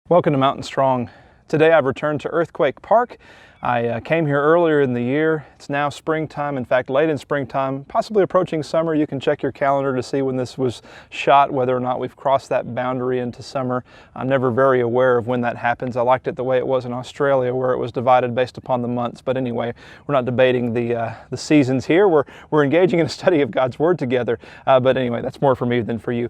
Welcome to Mountain Strong. Today I've returned to Earthquake Park. I came here earlier in the year. It's now springtime, in fact late in springtime, possibly approaching summer. You can check your calendar to see when this was shot, whether or not we've crossed that boundary into summer. I'm never very aware of when that happens. I liked it the way it was in Australia, where it was divided based upon the months. But anyway, we're not debating the seasons here. We're engaging in a study of God's Word together. But anyway, that's more for me than for you.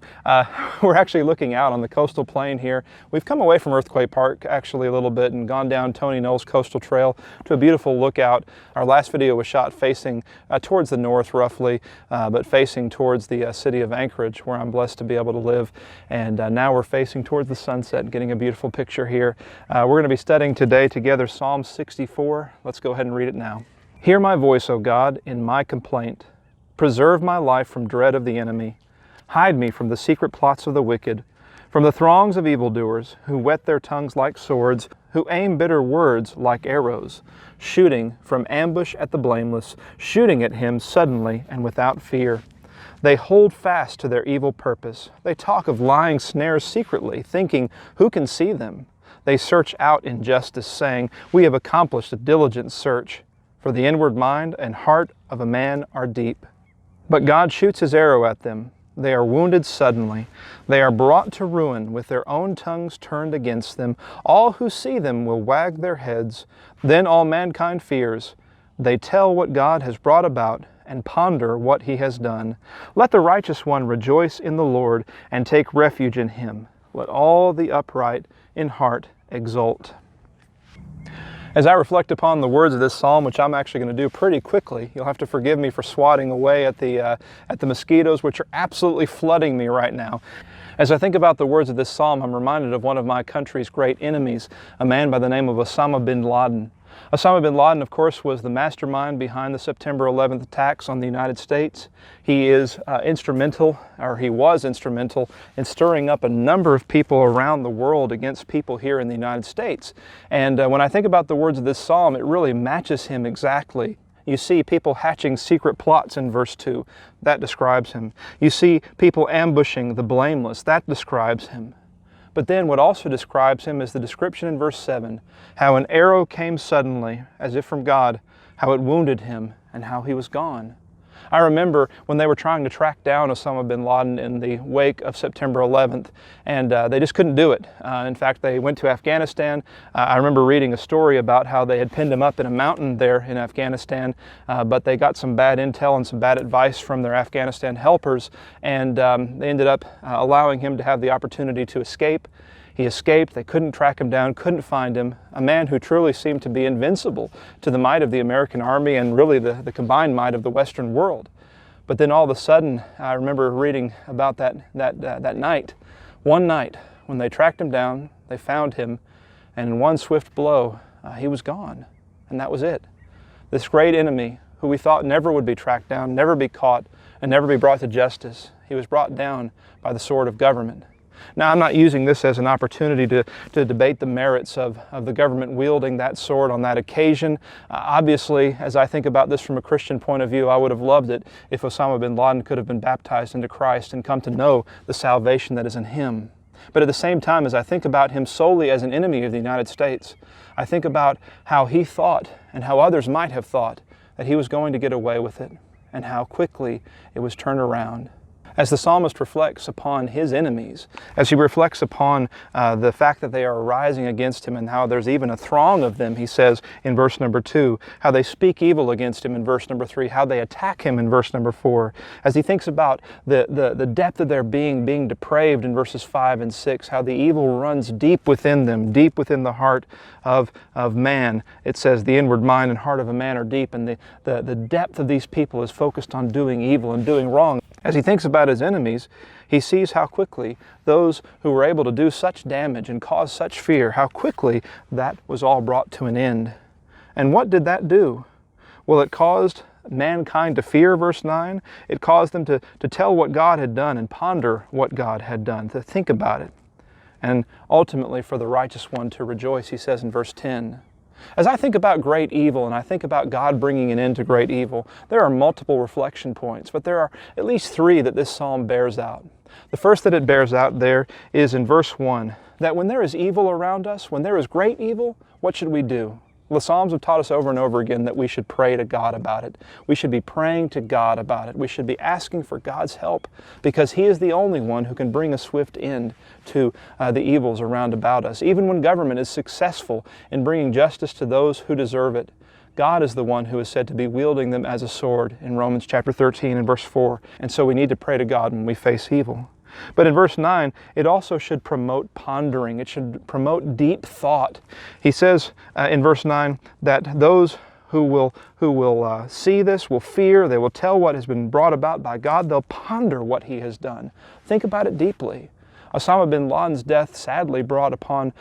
We're actually looking out on the coastal plain here. We've come away from Earthquake Park actually a little bit and gone down Knowles Coastal Trail to a beautiful lookout. Our last video was shot facing towards the north roughly, but facing towards the city of Anchorage, where I'm blessed to be able to live. And now we're facing towards the sunset, getting a beautiful picture here. We're going to be studying today together Psalm 64. Let's go ahead and read it now. Hear my voice, O God, in my complaint. Preserve my life from dread of the enemy. Hide me from the secret plots of the wicked, from the throngs of evildoers who whet their tongues like swords, who aim bitter words like arrows, shooting from ambush at the blameless, shooting at him suddenly and without fear. They hold fast to their evil purpose. They talk of lying snares secretly, thinking, who can see them? They search out injustice, saying, we have accomplished a diligent search. For the inward mind and heart of a man are deep. But God shoots his arrow at them. They are wounded suddenly. They are brought to ruin with their own tongues turned against them. All who see them will wag their heads. Then all mankind fears. They tell what God has brought about and ponder what he has done. Let the righteous one rejoice in the Lord and take refuge in him. Let all the upright in heart exult. As I reflect upon the words of this psalm, which I'm actually going to do pretty quickly, you'll have to forgive me for swatting away at the mosquitoes, which are absolutely flooding me right now. As I think about the words of this psalm, I'm reminded of one of my country's great enemies, a man by the name of Osama bin Laden. Osama bin Laden, of course, was the mastermind behind the September 11th attacks on the United States. He was instrumental in stirring up a number of people around the world against people here in the United States. And when I think about the words of this psalm, it really matches him exactly. You see people hatching secret plots in verse 2. That describes him. You see people ambushing the blameless. That describes him. But then what also describes him is the description in verse 7, how an arrow came suddenly, as if from God, how it wounded him, and how he was gone. I remember when they were trying to track down Osama bin Laden in the wake of September 11th, and they just couldn't do it. In fact, they went to Afghanistan. I remember reading a story about how they had pinned him up in a mountain there in Afghanistan, but they got some bad intel and some bad advice from their Afghanistan helpers, and they ended up allowing him to have the opportunity to escape. He escaped. They couldn't track him down, couldn't find him. A man who truly seemed to be invincible to the might of the American army and really the combined might of the Western world. But then all of a sudden, I remember reading about that night. One night, when they tracked him down, they found him, and in one swift blow, he was gone. And that was it. This great enemy, who we thought never would be tracked down, never be caught, and never be brought to justice, he was brought down by the sword of government. Now, I'm not using this as an opportunity to debate the merits of the government wielding that sword on that occasion. Obviously, as I think about this from a Christian point of view, I would have loved it if Osama bin Laden could have been baptized into Christ and come to know the salvation that is in him. But at the same time, as I think about him solely as an enemy of the United States, I think about how he thought, and how others might have thought, that he was going to get away with it, and how quickly it was turned around. As the psalmist reflects upon his enemies, as he reflects upon the fact that they are rising against him and how there's even a throng of them, he says in verse number 2, how they speak evil against him in verse number 3, how they attack him in verse number 4. As he thinks about the depth of their being depraved in verses 5 and 6, how the evil runs deep within them, deep within the heart of man. It says the inward mind and heart of a man are deep, and the depth of these people is focused on doing evil and doing wrong. As he thinks about his enemies, he sees how quickly those who were able to do such damage and cause such fear, how quickly that was all brought to an end. And what did that do? Well, it caused mankind to fear, verse 9. It caused them to tell what God had done and ponder what God had done, to think about it. And ultimately for the righteous one to rejoice, he says in verse 10. As I think about great evil and I think about God bringing an end to great evil, there are multiple reflection points, but there are at least three that this psalm bears out. The first that it bears out there is in verse 1, that when there is evil around us, when there is great evil, what should we do? The Psalms have taught us over and over again that we should pray to God about it. We should be praying to God about it. We should be asking for God's help because He is the only one who can bring a swift end to the evils around about us. Even when government is successful in bringing justice to those who deserve it, God is the one who is said to be wielding them as a sword in Romans chapter 13 and verse 4. And so we need to pray to God when we face evil. But in verse 9, it also should promote pondering. It should promote deep thought. He says in verse 9 that those who will see this will fear. They will tell what has been brought about by God. They'll ponder what He has done. Think about it deeply. Osama bin Laden's death sadly brought upon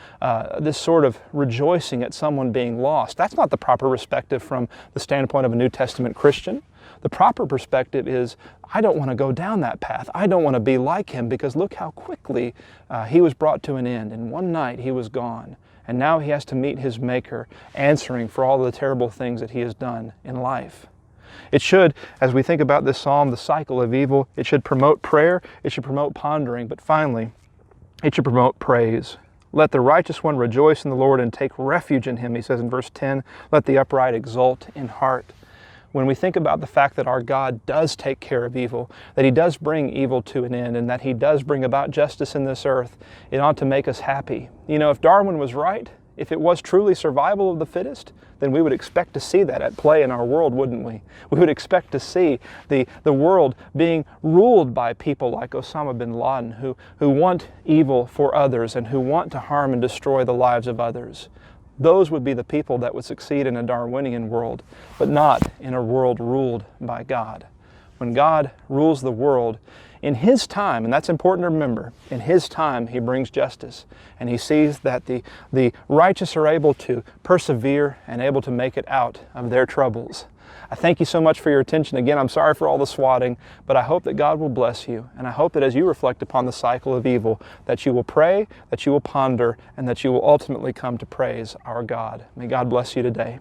this sort of rejoicing at someone being lost. That's not the proper perspective from the standpoint of a New Testament Christian. The proper perspective is, I don't want to go down that path. I don't want to be like him because look how quickly he was brought to an end. In one night he was gone. And now he has to meet his Maker, answering for all the terrible things that he has done in life. It should, as we think about this psalm, the cycle of evil, it should promote prayer, it should promote pondering, but finally, it should promote praise. Let the righteous one rejoice in the Lord and take refuge in Him, he says in verse 10. Let the upright exult in heart. When we think about the fact that our God does take care of evil, that He does bring evil to an end, and that He does bring about justice in this earth, it ought to make us happy. You know, if Darwin was right, if it was truly survival of the fittest, then we would expect to see that at play in our world, wouldn't we? We would expect to see the world being ruled by people like Osama bin Laden, who want evil for others and who want to harm and destroy the lives of others. Those would be the people that would succeed in a Darwinian world, but not in a world ruled by God. When God rules the world, in His time, and that's important to remember, in His time He brings justice, and He sees that the righteous are able to persevere and able to make it out of their troubles. I thank you so much for your attention. Again, I'm sorry for all the swatting, but I hope that God will bless you, and I hope that as you reflect upon the cycle of evil, that you will pray, that you will ponder, and that you will ultimately come to praise our God. May God bless you today.